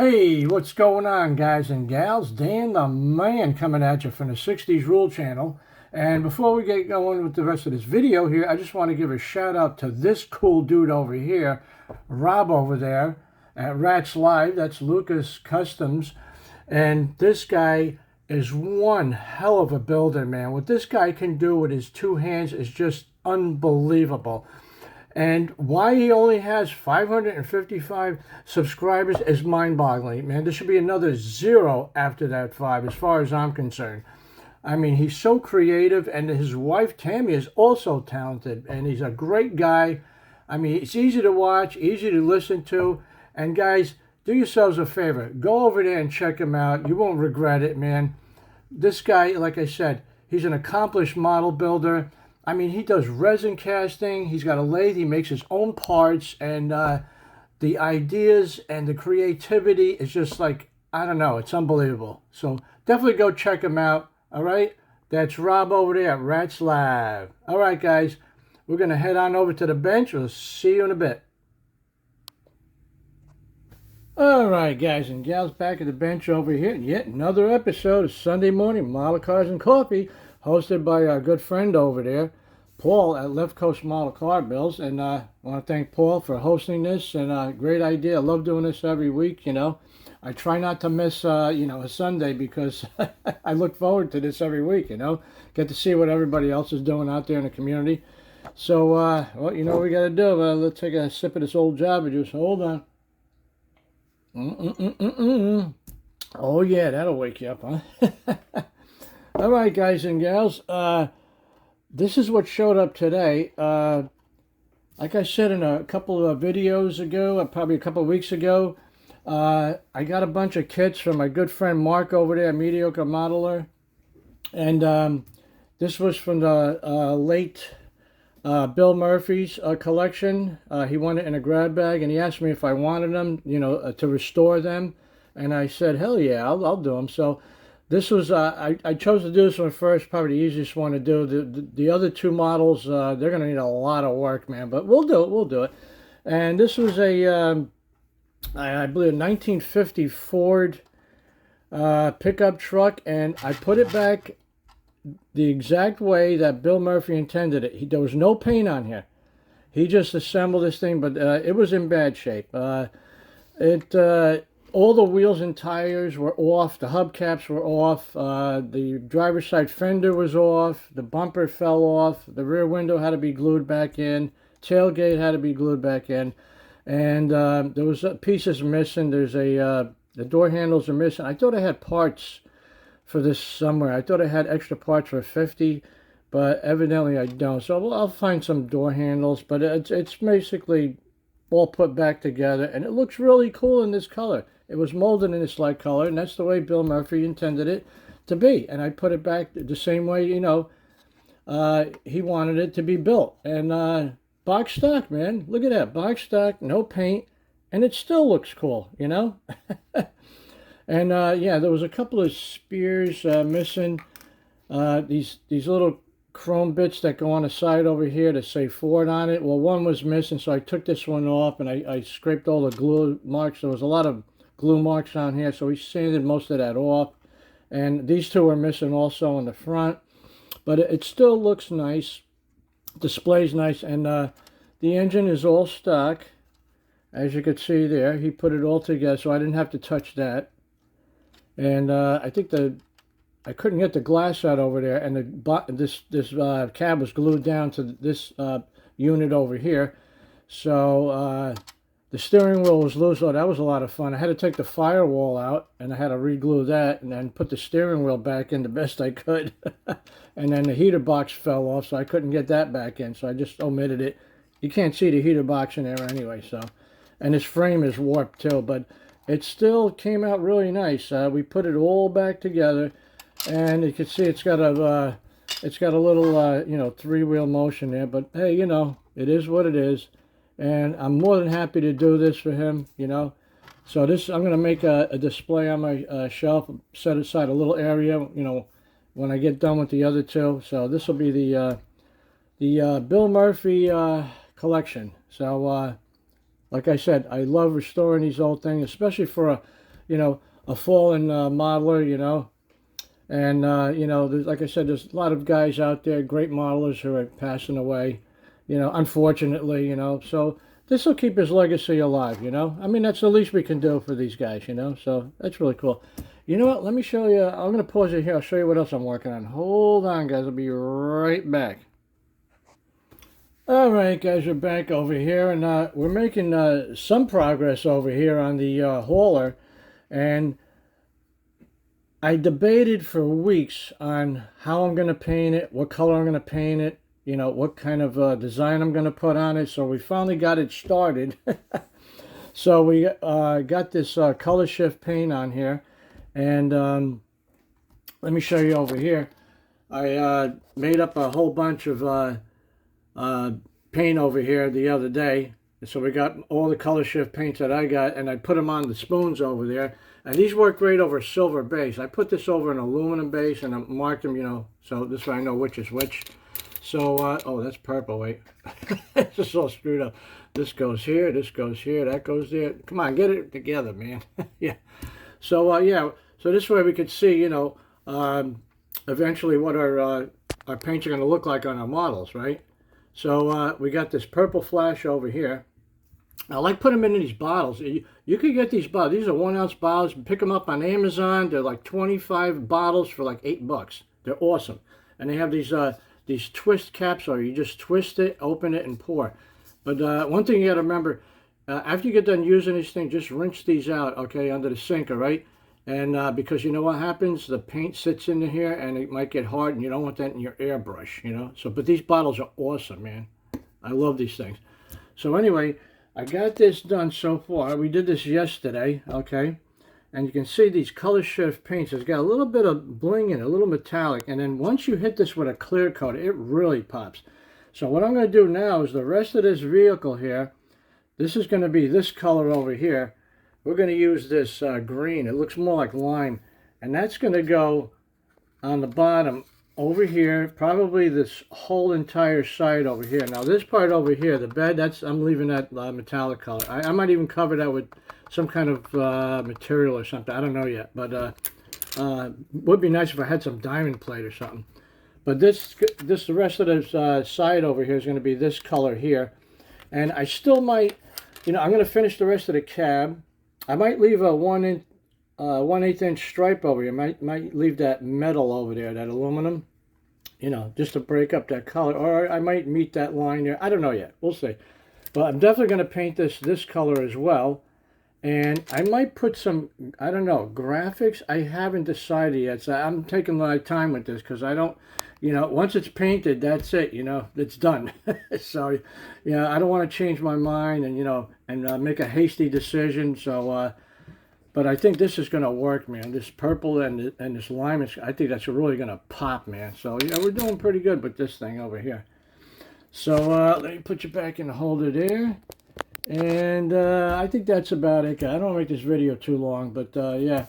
Hey, what's going on, guys and gals? Dan the Man coming at you from the 60s Rule channel. And before we get going with the rest of this video here, I just want to give a shout out to this cool dude over here, Rob over there at Rats Live. That's Lucas Customs. And this guy is one hell of a builder, man. What this guy can do with his two hands is just unbelievable. And why he only has 555 subscribers is mind-boggling, man. There should be another zero after that 5, as far as I'm concerned. I mean, he's so creative, and his wife, Tammy, is also talented, and he's a great guy. I mean, it's easy to watch, easy to listen to, and guys, do yourselves a favor. Go over there and check him out. You won't regret it, man. This guy, like I said, he's an accomplished model builder. I mean, he does resin casting. He's got a lathe. He makes his own parts. And the ideas and the creativity is just like, I don't know. It's unbelievable. So definitely go check him out. All right? That's Rob over there at Rats Live. All right, guys. We're going to head on over to the bench. We'll see you in a bit. All right, guys and gals, back at the bench over here. Yet another episode of Sunday Morning Model Cars and Coffee, hosted by our good friend over there, Paul at Left Coast Model Car Builds. And I want to thank Paul for hosting this, and great idea. I love doing this every week, you know. I try not to miss, a Sunday, because I look forward to this every week, you know. Get to see what everybody else is doing out there in the community. So, well, you know what we got to do. Let's take a sip of this old Java juice. Hold on. Oh, yeah, that'll wake you up, huh? All right, guys and gals, this is what showed up today. Like I said in a couple of videos ago, probably a couple of weeks ago, I got a bunch of kits from my good friend Mark over there, Mediocre Modeler. And this was from the late Bill Murphy's collection. He wanted it in a grab bag, and he asked me if I wanted them, to restore them. And I said, hell yeah, I'll do them. So this was, I chose to do this one first, probably the easiest one to do. The other two models, they're going to need a lot of work, man, but we'll do it. And this was I believe a 1950 Ford pickup truck, and I put it back the exact way that Bill Murphy intended it. There was no paint on here. He just assembled this thing, but it was in bad shape. All the wheels and tires were off. The hubcaps were off. The driver's side fender was off. The bumper fell off. The rear window had to be glued back in. Tailgate had to be glued back in. And there was pieces missing. The door handles are missing. I thought I had parts for this somewhere. I thought I had extra parts for 50, but evidently I don't. So I'll find some door handles, but it's basically all put back together, and it looks really cool in this color. It was molded in this light color, and that's the way Bill Murphy intended it to be. And I put it back the same way, he wanted it to be built. And box stock, man. Look at that. Box stock, no paint, and it still looks cool, And yeah, there was a couple of spears missing. These little chrome bits that go on the side over here that say Ford on it. Well, one was missing, so I took this one off, and I scraped all the glue marks. There was a lot of glue marks on here, so we sanded most of that off. And these two are missing also in the front, but it still looks nice. Display's nice, and the engine is all stock, as you could see there. He put it all together, so I didn't have to touch that. And I think I couldn't get the glass out over there, and this cab was glued down to this unit over here. So the steering wheel was loose. Oh, that was a lot of fun. I had to take the firewall out, and I had to re-glue that, and then put the steering wheel back in the best I could. And then the heater box fell off, so I couldn't get that back in, so I just omitted it. You can't see the heater box in there anyway, so. And this frame is warped too, but it still came out really nice. We put it all back together, and you can see it's got a little, three-wheel motion there. But hey, it is what it is, and I'm more than happy to do this for him, So this, I'm going to make a display on my shelf, set aside a little area, when I get done with the other two. So this will be the Bill Murphy collection. So like I said, I love restoring these old things, especially for you know, a fallen modeler, you know. And, you know, like I said, there's a lot of guys out there, great modelers who are passing away, you know, unfortunately, you know. So this will keep his legacy alive, you know. I mean, that's the least we can do for these guys, you know. So that's really cool. You know what? Let me show you. I'm going to pause it here. I'll show you what else I'm working on. Hold on, guys. I'll be right back. All right, guys, we're back over here, and we're making some progress over here on the hauler. And I debated for weeks on how I'm going to paint it, what color I'm going to paint it, you know, what kind of design I'm going to put on it. So we finally got it started. So we got this color shift paint on here. And let me show you over here. I made up a whole bunch of paint over here the other day. So we got all the color shift paints that I got, and I put them on the spoons over there. And these work great over a silver base. I put this over an aluminum base, and I marked them, you know, so this way I know which is which. So, oh, that's purple, wait. It's just all screwed up. This goes here, that goes there. Come on, get it together, man. Yeah. So, yeah, so this way we could see, you know, eventually what our paints are going to look like on our models, right? So we got this purple flash over here. I like putting them in these bottles. You could get these bottles. These are 1 ounce bottles. Pick them up on Amazon. They're like 25 bottles for like $8. They're awesome. And they have these twist caps, so you just twist it, open it, and pour. But one thing you got to remember, after you get done using these things, just rinse these out, okay, under the sink, all right? And because you know what happens? The paint sits in here, and it might get hard, and you don't want that in your airbrush, you know? So, but these bottles are awesome, man. I love these things. So anyway, I got this done so far. We did this yesterday, okay? And you can see these color shift paints. It's got a little bit of bling in it, a little metallic. And then once you hit this with a clear coat, it really pops. So what I'm going to do now is the rest of this vehicle here, this is going to be this color over here. We're going to use this green. It looks more like lime. And that's going to go on the bottom over here, probably this whole entire side over here. Now this part over here, the bed, I'm leaving that metallic color. I might even cover that with some kind of material or something. I don't know yet, but would be nice if I had some diamond plate or something. But the rest of this side over here is going to be this color here. And I still might, you know, I'm going to finish the rest of the cab. I might leave a 1/8 inch stripe over here. Might leave that metal over there, that aluminum, you know, just to break up that color. Or I might meet that line there. I don't know yet. We'll see. But I'm definitely going to paint this color as well. And I might put some, I don't know, graphics. I haven't decided yet. So I'm taking my time with this because I don't, you know, once it's painted, that's it, you know, it's done. So, you know, I don't want to change my mind and, you know, and make a hasty decision. So, but I think this is going to work, man. This purple and this lime, I think that's really going to pop, man. So, yeah, we're doing pretty good with this thing over here. So, let me put you back in the holder there. And I think that's about it. I don't want to make this video too long, but yeah.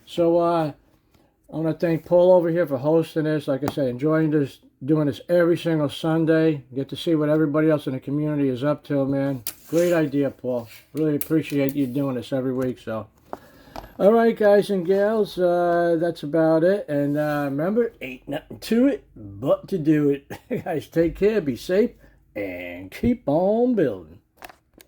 So, I want to thank Paul over here for hosting this. Like I said, enjoying this, doing this every single Sunday. Get to see what everybody else in the community is up to, man. Great idea, Paul. Really appreciate you doing this every week, so. All right, guys and gals, that's about it. And remember, ain't nothing to it but to do it. Guys, take care, be safe, and keep on building.